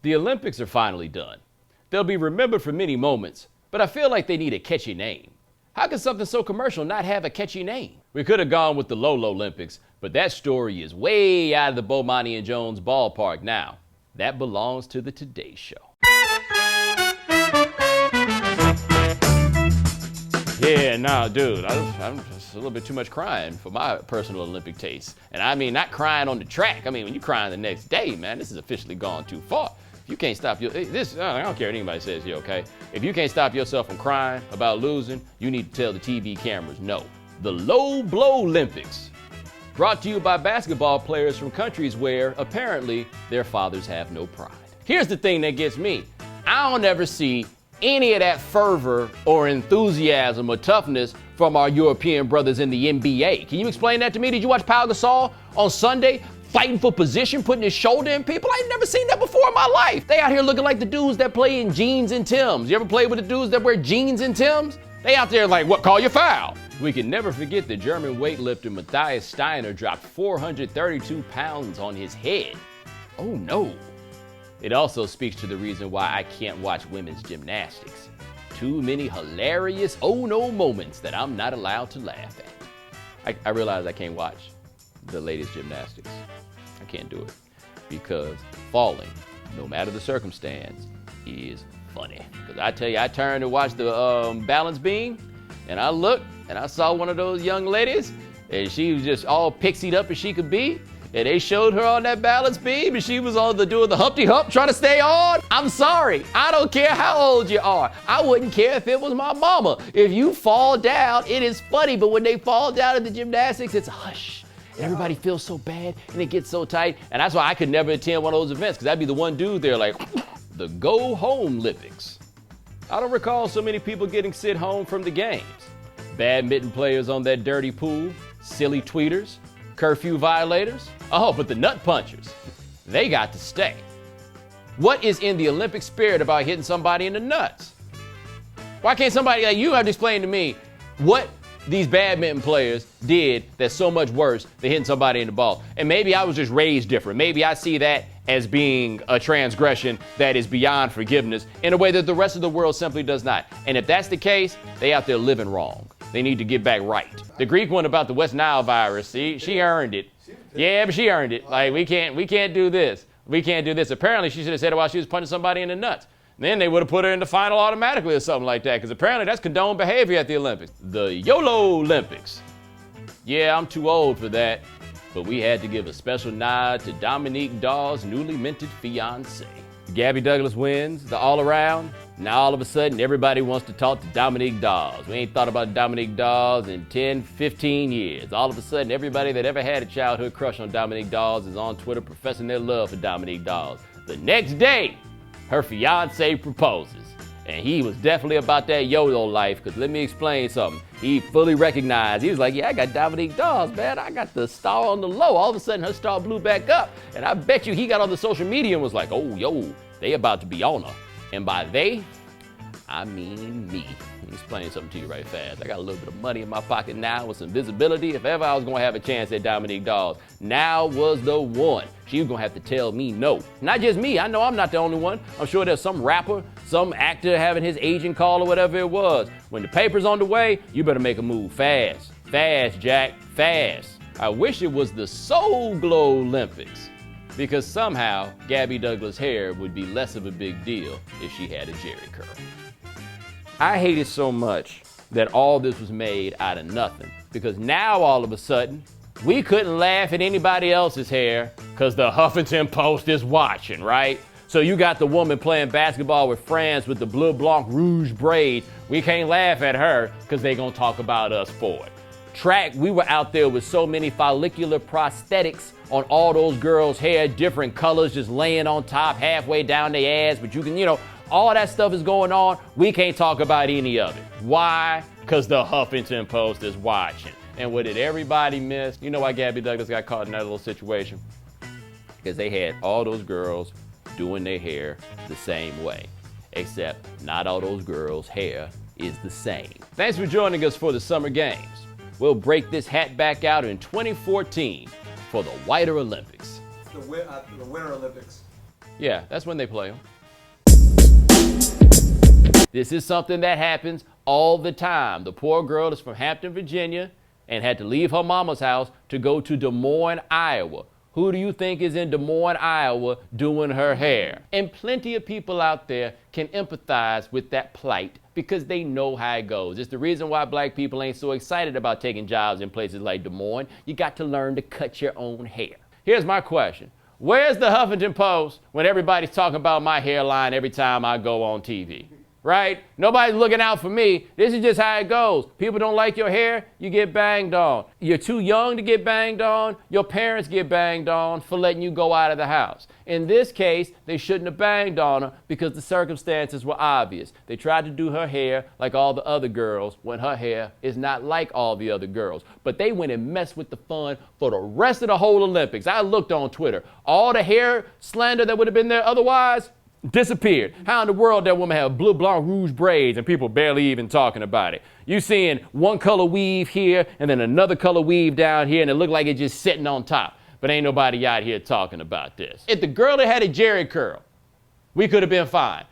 The Olympics are finally done. They'll be remembered for many moments, but I feel like they need a catchy name. How can something so commercial not have a catchy name? We could have gone with the Lolo Olympics, but that story is way out of the Bomani Jones ballpark now. That belongs to the Today Show. Yeah, no, dude, I'm just a little bit too much crying for my personal Olympic taste. And I mean, not crying on the track. I mean, when you're crying the next day, man, this is officially gone too far. If you can't stop I don't care what anybody says here, okay? If you can't stop yourself from crying about losing, you need to tell the TV cameras no. The Low Blow Olympics, brought to you by basketball players from countries where, apparently, their fathers have no pride. Here's the thing that gets me. I don't ever see any of that fervor or enthusiasm or toughness from our European brothers in the NBA. Can you explain that to me? Did you watch Pau Gasol on Sunday? Fighting for position, putting his shoulder in people. I ain't never seen that before in my life. They out here looking like the dudes that play in jeans and Timbs. You ever play with the dudes that wear jeans and Timbs? They out there like, what, call your foul? We can never forget the German weightlifter Matthias Steiner dropped 432 pounds on his head. Oh no. It also speaks to the reason why I can't watch women's gymnastics. Too many hilarious oh no moments that I'm not allowed to laugh at. I realize I can't watch the ladies' gymnastics. I can't do it because falling, no matter the circumstance, is funny. Because I tell you, I turned to watch the balance beam, and I looked, and I saw one of those young ladies, and she was just all pixied up as she could be, and they showed her on that balance beam, and she was doing the Humpty Hump, trying to stay on. I'm sorry, I don't care how old you are. I wouldn't care if it was my mama. If you fall down, it is funny, but when they fall down in the gymnastics, it's a hush. Everybody feels so bad and it gets so tight. And that's why I could never attend one of those events, because I'd be the one dude there like, the Go Home Olympics. I don't recall so many people getting sent home from the games. Badminton players on that dirty pool, silly tweeters, curfew violators. Oh, but the nut punchers, they got to stay. What is in the Olympic spirit about hitting somebody in the nuts? Why can't somebody like you have to explain to me what these badminton players did that's so much worse than hitting somebody in the ball? And maybe I was just raised different. Maybe I see that as being a transgression that is beyond forgiveness in a way that the rest of the world simply does not. And if that's the case, they out there living wrong. They need to get back right. The Greek one about the West Nile virus, see, she earned it. Yeah, but she earned it. Like, we can't do this. We can't do this. Apparently, she should have said it while she was punching somebody in the nuts. Then they would have put her in the final automatically or something like that, because apparently that's condoned behavior at the Olympics. The YOLO Olympics. Yeah, I'm too old for that, but we had to give a special nod to Dominique Dawes' newly minted fiancée. Gabby Douglas wins the all-around. Now all of a sudden, everybody wants to talk to Dominique Dawes. We ain't thought about Dominique Dawes in 10, 15 years. All of a sudden, everybody that ever had a childhood crush on Dominique Dawes is on Twitter professing their love for Dominique Dawes. The next day, her fiance proposes. And he was definitely about that YOLO life, because let me explain something. He fully recognized. He was like, yeah, I got Dominique Dawes, man. I got the star on the low. All of a sudden, her star blew back up. And I bet you he got on the social media and was like, oh, yo, they about to be on her. And by they, I mean me. Let me explain something to you right fast. I got a little bit of money in my pocket now with some visibility. If ever I was going to have a chance at Dominique Dawes, now was the one. She was going to have to tell me no. Not just me. I know I'm not the only one. I'm sure there's some rapper, some actor having his agent call or whatever it was. When the paper's on the way, you better make a move fast. Fast, Jack, fast. I wish it was the Soul Glow Olympics, because somehow Gabby Douglas' hair would be less of a big deal if she had a jerry curl. I hate it so much that all this was made out of nothing, because now all of a sudden, we couldn't laugh at anybody else's hair because the Huffington Post is watching, right? So you got the woman playing basketball with France with the Bleu Blanc Rouge braids. We can't laugh at her because they gonna talk about us for it. Track, we were out there with so many follicular prosthetics on all those girls' hair, different colors just laying on top halfway down their ass, but you can, all that stuff is going on. We can't talk about any of it. Why? Because the Huffington Post is watching. And what did everybody miss? You know why Gabby Douglas got caught in that little situation? Because they had all those girls doing their hair the same way. Except not all those girls' hair is the same. Thanks for joining us for the Summer Games. We'll break this hat back out in 2014 for the Whiter Olympics. The Winter Olympics. Yeah, that's when they play them. This is something that happens all the time. The poor girl is from Hampton, Virginia, and had to leave her mama's house to go to Des Moines, Iowa. Who do you think is in Des Moines, Iowa doing her hair? And plenty of people out there can empathize with that plight because they know how it goes. It's the reason why black people ain't so excited about taking jobs in places like Des Moines. You got to learn to cut your own hair. Here's my question. Where's the Huffington Post when everybody's talking about my hairline every time I go on TV? Right? Nobody's looking out for me. This is just how it goes. People don't like your hair, you get banged on. You're too young to get banged on, your parents get banged on for letting you go out of the house. In this case, they shouldn't have banged on her because the circumstances were obvious. They tried to do her hair like all the other girls when her hair is not like all the other girls. But they went and messed with the fun for the rest of the whole Olympics. I looked on Twitter. All the hair slander that would have been there otherwise disappeared. How in the world that woman have bleu blanc rouge braids and people barely even talking about it? You seeing one color weave here and then another color weave down here and it looked like it's just sitting on top. But ain't nobody out here talking about this. If the girl that had a jerry curl, we could have been fine.